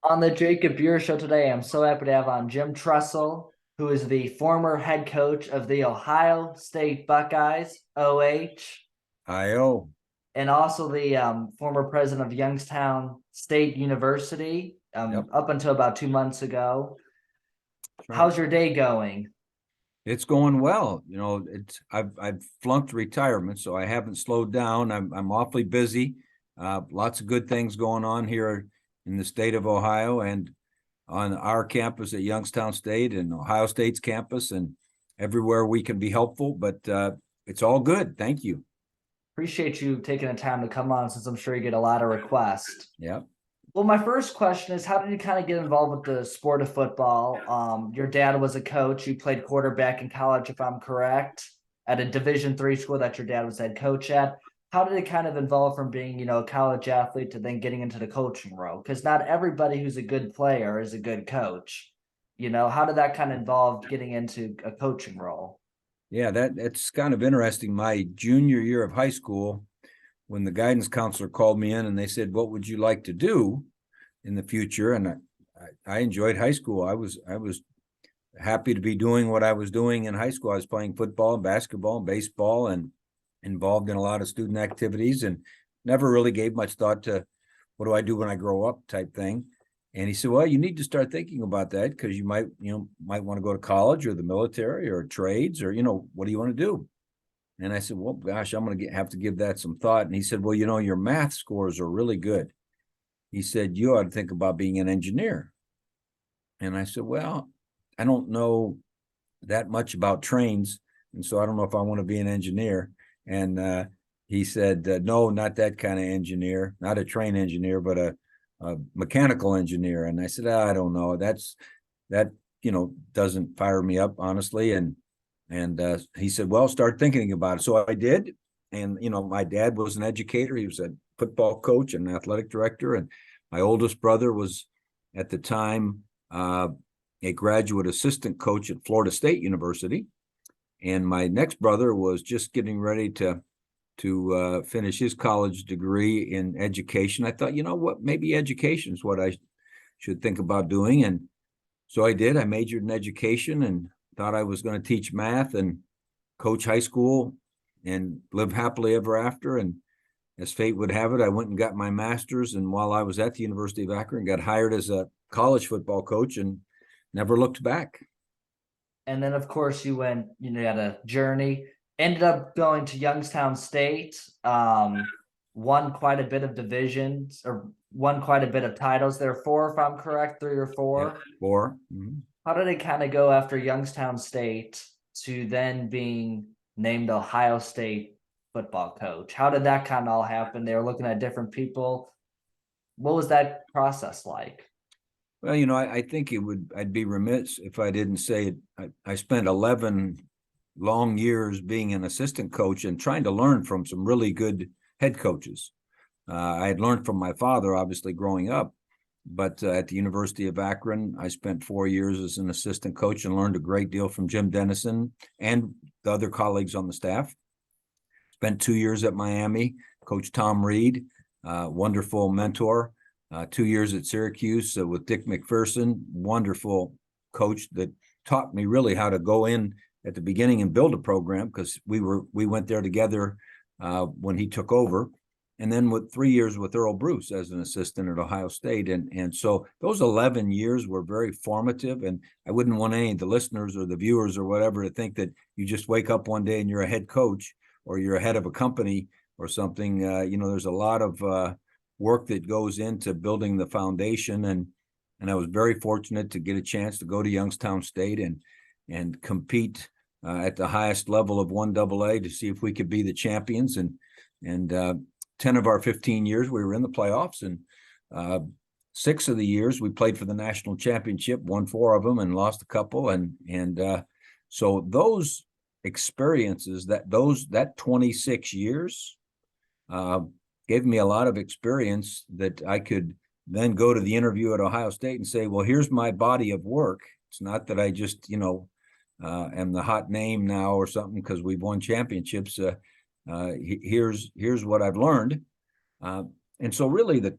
On the Jacob Buer Show today, I'm so happy to have on Jim Tressel, who is the former head coach of the Ohio State Buckeyes, OH, IO. and also the former president of Youngstown State University Yep, up until about 2 months ago. that's right. How's your day going? It's going well. I've flunked retirement, so I haven't slowed down. I'm awfully busy. Lots of good things going on here in the state of Ohio and on our campus at Youngstown State and Ohio State's campus and everywhere we can be helpful. But it's all good. Thank you. Appreciate you taking the time to come on since I'm sure you get a lot of requests. Yeah. Well, my first question is, how did you kind of get involved with the sport of football? Your dad was a coach. You played quarterback in college, if I'm correct, at a Division III school that your dad was head coach at. How did it kind of evolve from being, a college athlete to then getting into the coaching role? Because not everybody who's a good player is a good coach. How did that kind of involve getting into a coaching role? Yeah, that's kind of interesting. My junior year of high school, when the guidance counselor called me in and they said, "What would you like to do in the future?" And I enjoyed high school. I was happy to be doing what I was doing in high school. I was playing football and basketball and baseball and involved in a lot of student activities and never really gave much thought to what do I do when I grow up type thing. And he said, "Well, you need to start thinking about that because you might want to go to college or the military or trades or, what do you want to do?" And I said, "Well, gosh, I'm going to have to give that some thought." And he said, "Well, your math scores are really good." He said, "You ought to think about being an engineer." And I said, "Well, I don't know that much about trains. And so I don't know if I want to be an engineer." And he said, "No, not that kind of engineer, not a train engineer, but a mechanical engineer." And I said, "I don't know. That doesn't fire me up, honestly." And he said, "Well, start thinking about it." So I did. And, my dad was an educator. He was a football coach and athletic director. And my oldest brother was at the time a graduate assistant coach at Florida State University. And my next brother was just getting ready to finish his college degree in education. I thought, what, maybe education is what I should think about doing. And so I did. I majored in education and thought I was going to teach math and coach high school and live happily ever after. And as fate would have it, I went and got my master's. And while I was at the University of Akron, got hired as a college football coach and never looked back. And then, of course, you went, you had a journey, ended up going to Youngstown State, won quite a bit of divisions or won quite a bit of titles there. Four, if I'm correct, three or Yep. four. 4. Mm-hmm. How did it kind of go after Youngstown State to then being named Ohio State football coach? How did that kind of all happen? They were looking at different people. What was that process like? Well, I think I'd be remiss if I didn't say it. I spent 11 long years being an assistant coach and trying to learn from some really good head coaches. I had learned from my father, obviously, growing up, but at the University of Akron, I spent 4 years as an assistant coach and learned a great deal from Jim Dennison and the other colleagues on the staff. Spent 2 years at Miami, Coach Tom Reed, wonderful mentor. 2 years at Syracuse with Dick McPherson, wonderful coach that taught me really how to go in at the beginning and build a program because we went there together when he took over. And then with 3 years with Earl Bruce as an assistant at Ohio State. And so those 11 years were very formative. And I wouldn't want any of the listeners or the viewers or whatever to think that you just wake up one day and you're a head coach or you're a head of a company or something. There's a lot of work that goes into building the foundation. And I was very fortunate to get a chance to go to Youngstown State and compete at the highest level of 1AA to see if we could be the champions. And 10 of our 15 years, we were in the playoffs. And 6 of the years, we played for the national championship, won 4 of them and lost a couple. And so those experiences, that 26 years, gave me a lot of experience that I could then go to the interview at Ohio State and say, well, here's my body of work. It's not that I just, am the hot name now or something because we've won championships. Here's what I've learned. And so really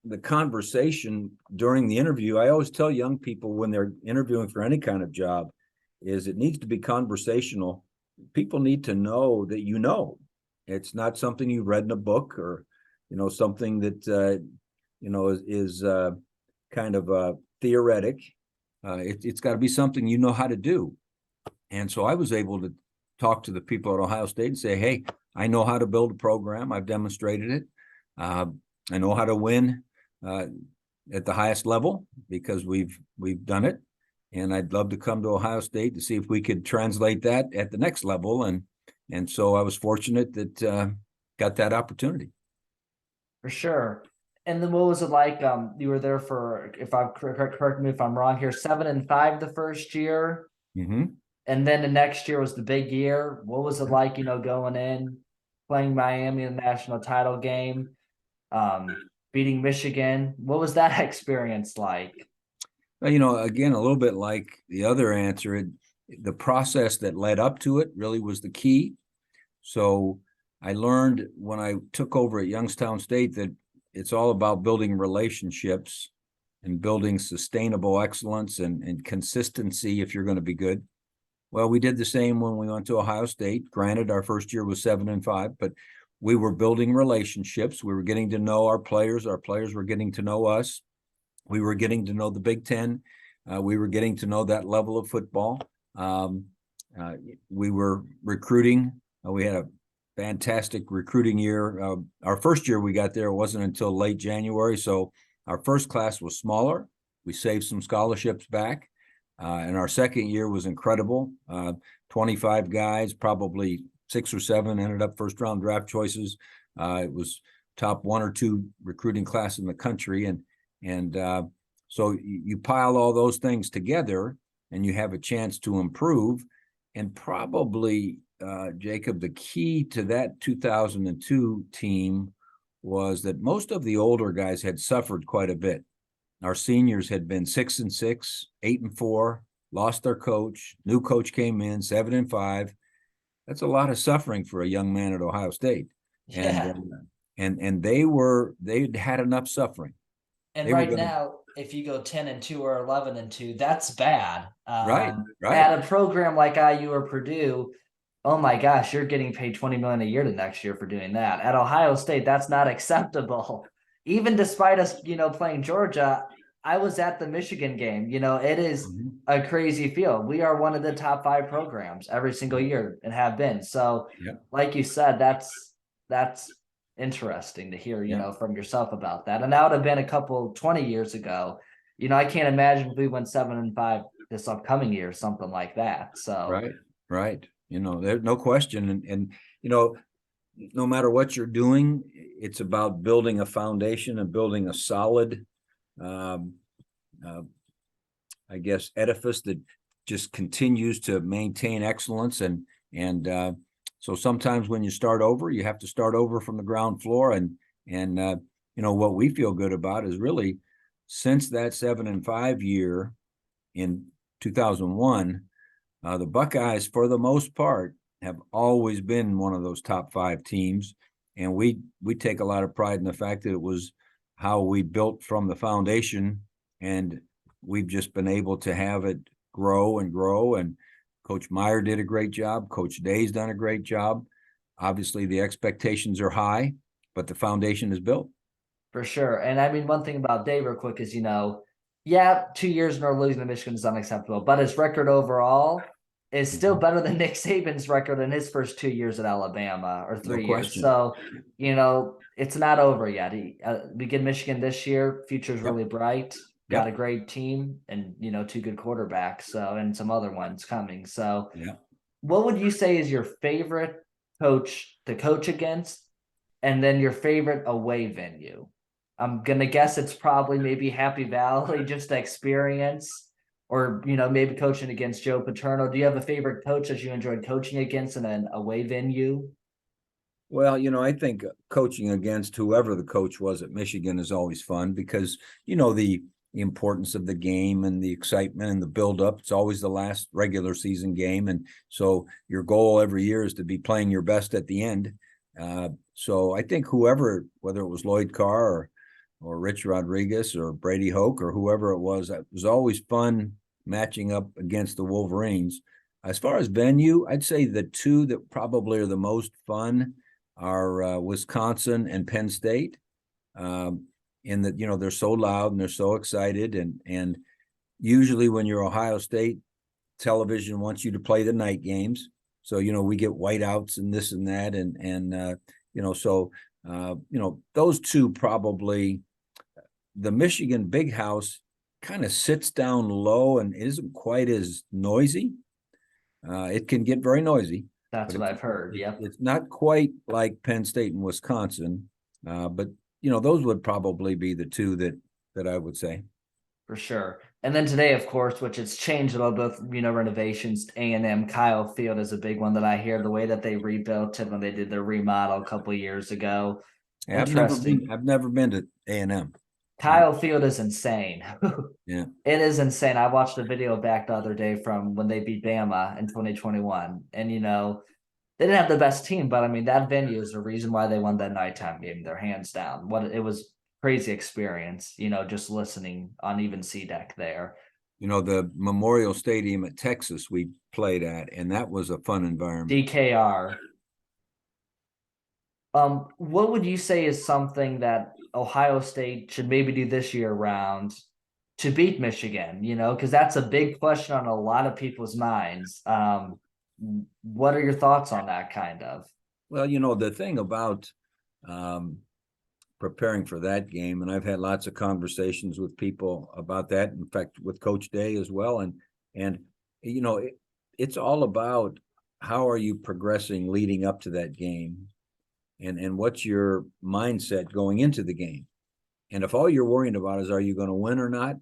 the conversation during the interview, I always tell young people when they're interviewing for any kind of job, is it needs to be conversational. People need to know that it's not something you read in a book, or something that is kind of theoretic. It's got to be something you know how to do. And so I was able to talk to the people at Ohio State and say, hey, I know how to build a program. I've demonstrated it. I know how to win at the highest level because we've done it. And I'd love to come to Ohio State to see if we could translate that at the next level. And so I was fortunate that got that opportunity. For sure. And then what was it like? You were there for, if I'm correct me if I'm wrong here, 7-5 the first year. Mm-hmm. And then the next year was the big year. What was it like, going in, playing Miami in the national title game, beating Michigan? What was that experience like? Well, again, a little bit like the other answer, the process that led up to it really was the key. So I learned when I took over at Youngstown State that it's all about building relationships and building sustainable excellence and consistency if you're going to be good. Well, we did the same when we went to Ohio State. Granted, our first year was 7-5, but we were building relationships. We were getting to know our players. Our players were getting to know us. We were getting to know the Big Ten. We were getting to know that level of football. We were recruiting. We had a fantastic recruiting year. Our first year we got there, it wasn't until late January. So our first class was smaller. We saved some scholarships back. And our second year was incredible. 25 guys, probably 6 or 7 ended up first round draft choices. It was top 1 or 2 recruiting class in the country. And so you pile all those things together and you have a chance to improve. And probably, Jacob, the key to that 2002 team was that most of the older guys had suffered quite a bit. Our seniors had been 6-6, 8-4, lost their coach. New coach came in, 7-5. That's a lot of suffering for a young man at Ohio State. Yeah. And they'd had enough suffering. And right now, if you go 10-2 or 11-2, that's bad. Right. At a program like IU or Purdue, oh my gosh, you're getting paid $20 million a year the next year for doing that. At Ohio State, that's not acceptable. Even despite us, playing Georgia, I was at the Michigan game. It is a crazy field. We are one of the top 5 programs every single year and have been. So, like you said, that's interesting to hear, from yourself about that. And that would have been 20 years ago. I can't imagine if we went 7-5 this upcoming year, something like that. So right. There's no question. And no matter what you're doing, it's about building a foundation and building a solid, edifice that just continues to maintain excellence. And so sometimes when you start over, you have to start over from the ground floor. And what we feel good about is really since that 7-5 year in 2001, the Buckeyes, for the most part, have always been one of those top 5 teams. And we take a lot of pride in the fact that it was how we built from the foundation, and we've just been able to have it grow and grow. And Coach Meyer did a great job. Coach Day's done a great job. Obviously, the expectations are high, but the foundation is built. For sure. And I mean, one thing about Day real quick is, 2 years in a row losing to Michigan is unacceptable, but his record overall is still better than Nick Saban's record in his first 2 years at Alabama, or 3 years. So, it's not over yet. We get Michigan this year. Future's really bright. Got a great team and, 2 good quarterbacks. So, and some other ones coming. So, what would you say is your favorite coach to coach against, and then your favorite away venue? I'm going to guess it's probably maybe Happy Valley, just the experience, or, maybe coaching against Joe Paterno. Do you have a favorite coach that you enjoyed coaching against in an away venue? Well, I think coaching against whoever the coach was at Michigan is always fun because, the importance of the game and the excitement and the buildup. It's always the last regular season game. And so your goal every year is to be playing your best at the end. So I think whoever, whether it was Lloyd Carr or Rich Rodriguez or Brady Hoke or whoever it was. It was always fun matching up against the Wolverines. As far as venue, I'd say the two that probably are the most fun are Wisconsin and Penn State. In that, they're so loud and they're so excited, and usually when you're Ohio State, television wants you to play the night games. So, we get whiteouts and this and that. Those two probably. The Michigan Big House kind of sits down low and isn't quite as noisy. It can get very noisy. That's what I've heard. Yep. It's not quite like Penn State and Wisconsin, but those would probably be the two that I would say. For sure. And then today, of course, which it's changed a little bit, renovations, A&M Kyle Field is a big one that I hear, the way that they rebuilt it when they did their remodel a couple of years ago. Yeah, Interesting. I've never been to A&M. Kyle Field is insane. Yeah. It is insane. I watched a video back the other day from when they beat Bama in 2021. And, they didn't have the best team, but I mean, that venue is the reason why they won that nighttime game. Their hands down. It was crazy experience, just listening on even C deck there. The Memorial Stadium at Texas we played at, and that was a fun environment. DKR. What would you say is something that Ohio State should maybe do this year round to beat Michigan? Because that's a big question on a lot of people's minds. What are your thoughts on that kind of? Well, the thing about preparing for that game, and I've had lots of conversations with people about that. In fact, with Coach Day as well, and it's all about how are you progressing leading up to that game, and what's your mindset going into the game. And if all you're worrying about is are you going to win or not,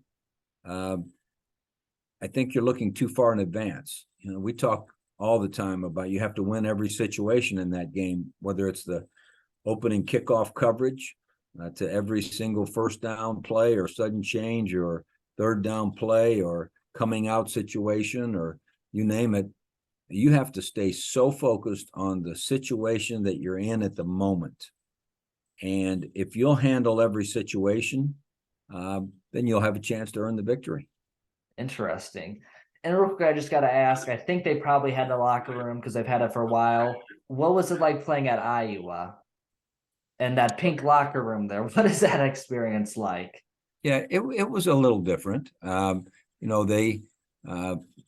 I think you're looking too far in advance. We talk all the time about you have to win every situation in that game, whether it's the opening kickoff coverage to every single first down play or sudden change or third down play or coming out situation or you name it. You have to stay so focused on the situation that you're in at the moment. And if you'll handle every situation, then you'll have a chance to earn the victory. Interesting. And real quick, I just got to ask, I think they probably had the locker room because they've had it for a while. What was it like playing at Iowa and that pink locker room there? What is that experience like? Yeah, it was a little different. They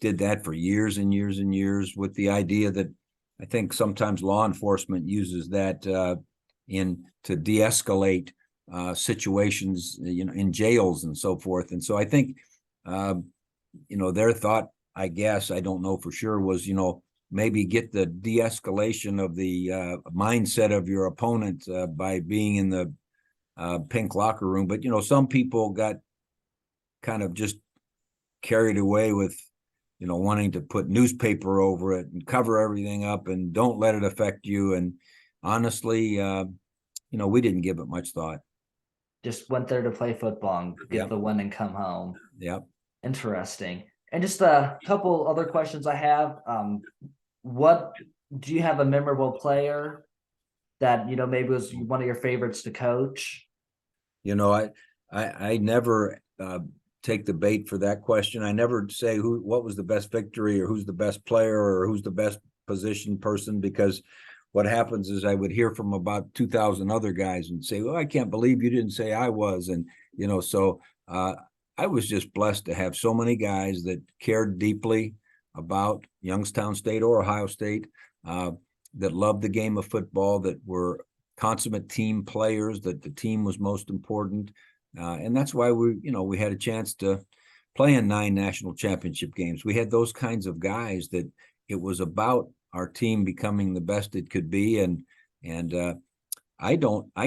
did that for years and years and years with the idea that I think sometimes law enforcement uses that to de-escalate situations, in jails and so forth. And so I think, their thought, I guess, I don't know for sure, was, maybe get the de-escalation of the mindset of your opponent by being in the pink locker room. But, some people got kind of just carried away with, wanting to put newspaper over it and cover everything up and don't let it affect you. And honestly, we didn't give it much thought. Just went there to play football and get the win and come home. Yep. Interesting. And just a couple other questions I have. What do you have a memorable player that maybe was one of your favorites to coach? I never take the bait for that question. I never say what was the best victory or who's the best player or who's the best position person, because what happens is I would hear from about 2,000 other guys and say, well, I can't believe you didn't say I was. And, so I was just blessed to have so many guys that cared deeply about Youngstown State or Ohio State, that loved the game of football, that were consummate team players, that the team was most important. And that's why we had a chance to play in 9 national championship games. We had those kinds of guys that it was about our team becoming the best it could be. And I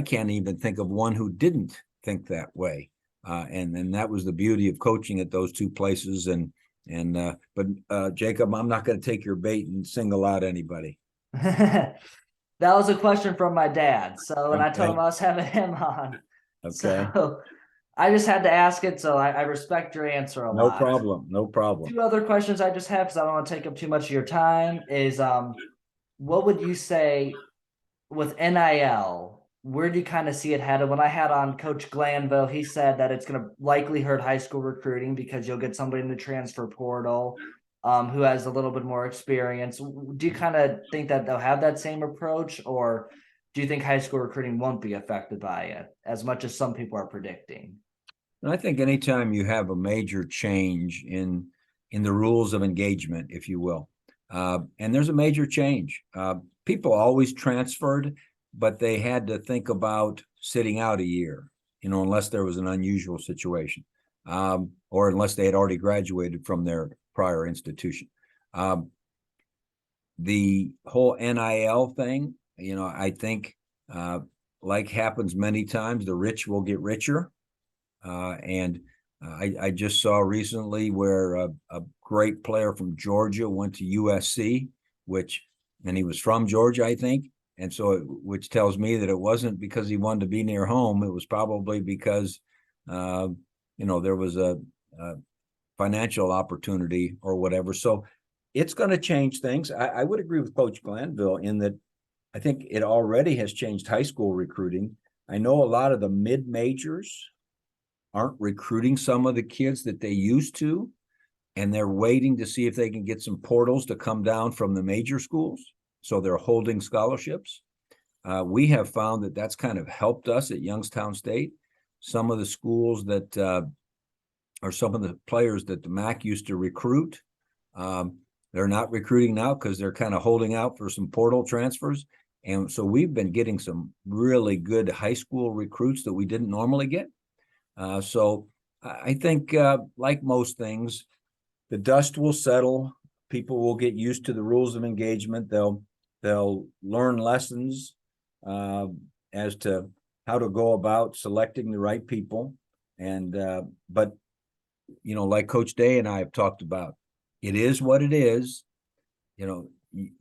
can't even think of one who didn't think that way. And that was the beauty of coaching at those two places. But Jacob, I'm not going to take your bait and single out anybody. That was a question from my dad. So, and I told him I was having him on. Okay. So I just had to ask it. So I respect your answer a lot. No problem. 2 other questions I just have, because I don't want to take up too much of your time, is what would you say with NIL? where do you kind of see it headed? When I had on Coach Glanville, he said that it's going to likely hurt high school recruiting because you'll get somebody in the transfer portal who has a little bit more experience. Do you kind of think that they'll have that same approach, or do you think high school recruiting won't be affected by it as much as some people are predicting? And I think anytime you have a major change in the rules of engagement, if you will, and there's a major change, people always transferred, but they had to think about sitting out a year, unless there was an unusual situation, or unless they had already graduated from their prior institution. The whole NIL thing, I think, like happens many times, the rich will get richer. And I just saw recently where a great player from Georgia went to USC, and he was from Georgia, I think. And so, which tells me that it wasn't because he wanted to be near home. It was probably because, there was a financial opportunity or whatever. So it's going to change things. I would agree with Coach Glanville in that I think it already has changed high school recruiting. I know a lot of the mid-majors aren't recruiting some of the kids that they used to, and they're waiting to see if they can get some portals to come down from the major schools. So they're holding scholarships. We have found that that's kind of helped us at Youngstown State. Some of the schools that or some of the players that the MAC used to recruit, they're not recruiting now because they're kind of holding out for some portal transfers. And so we've been getting some really good high school recruits that we didn't normally get. So I think, like most things, the dust will settle. People will get used to the rules of engagement. They'll learn lessons as to how to go about selecting the right people. And but like Coach Day and I have talked about, it is what it is.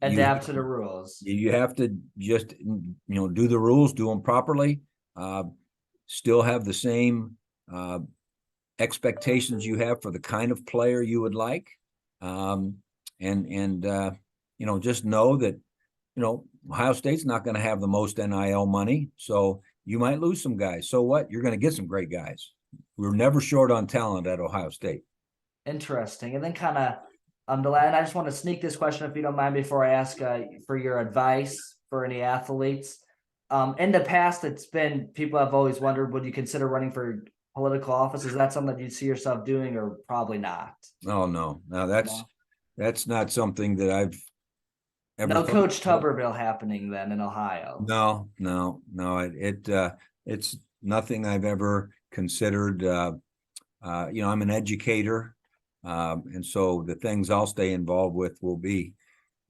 Adapt to the rules. You have to just do the rules, do them properly. Still have the same expectations you have for the kind of player you would like, and just know that Ohio State's not going to have the most NIL money, so you might lose some guys. So what? You're going to get some great guys. We're never short on talent at Ohio State. Interesting. And then kind of and I just want to sneak this question, if you don't mind, before I ask for your advice for any athletes. In the past, it's been, people have always wondered, would you consider running for political office? Is that something that you see yourself doing, or probably not? Oh, no, that's not something that I've ever. No Coach Tuberville happening then in Ohio. No. It's nothing I've ever considered. I'm an educator, and so the things I'll stay involved with will be,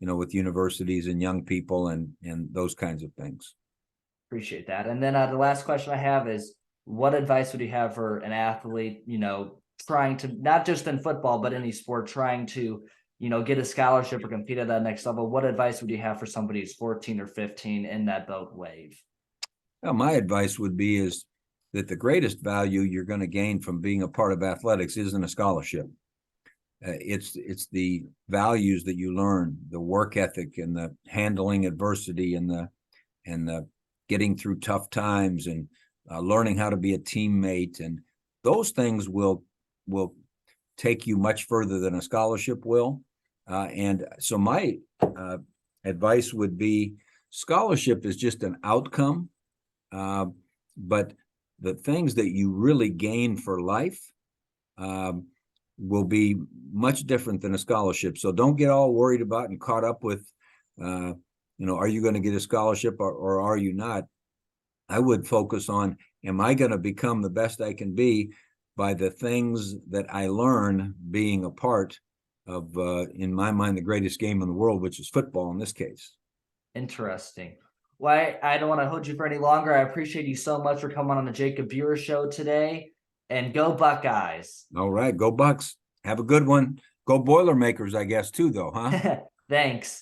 with universities and young people and those kinds of things. Appreciate that. And then the last question I have is, what advice would you have for an athlete, trying to, not just in football, but any sport, trying to, get a scholarship or compete at that next level? What advice would you have for somebody who's 14 or 15 in that boat wave? Well, my advice would be is that the greatest value you're going to gain from being a part of athletics isn't a scholarship. It's the values that you learn, the work ethic and the handling adversity and the getting through tough times and learning how to be a teammate, and those things will take you much further than a scholarship will. And so my advice would be, scholarship is just an outcome, but the things that you really gain for life will be much different than a scholarship. So don't get all worried about and caught up with, are you going to get a scholarship or are you not? I would focus on, am I going to become the best I can be by the things that I learn being a part of, in my mind, the greatest game in the world, which is football in this case. Interesting. Well, I don't want to hold you for any longer. I appreciate you so much for coming on the Jacob Buer Show today, and go Buckeyes. All right. Go Bucks. Have a good one. Go Boilermakers, I guess, too, though, huh? Thanks.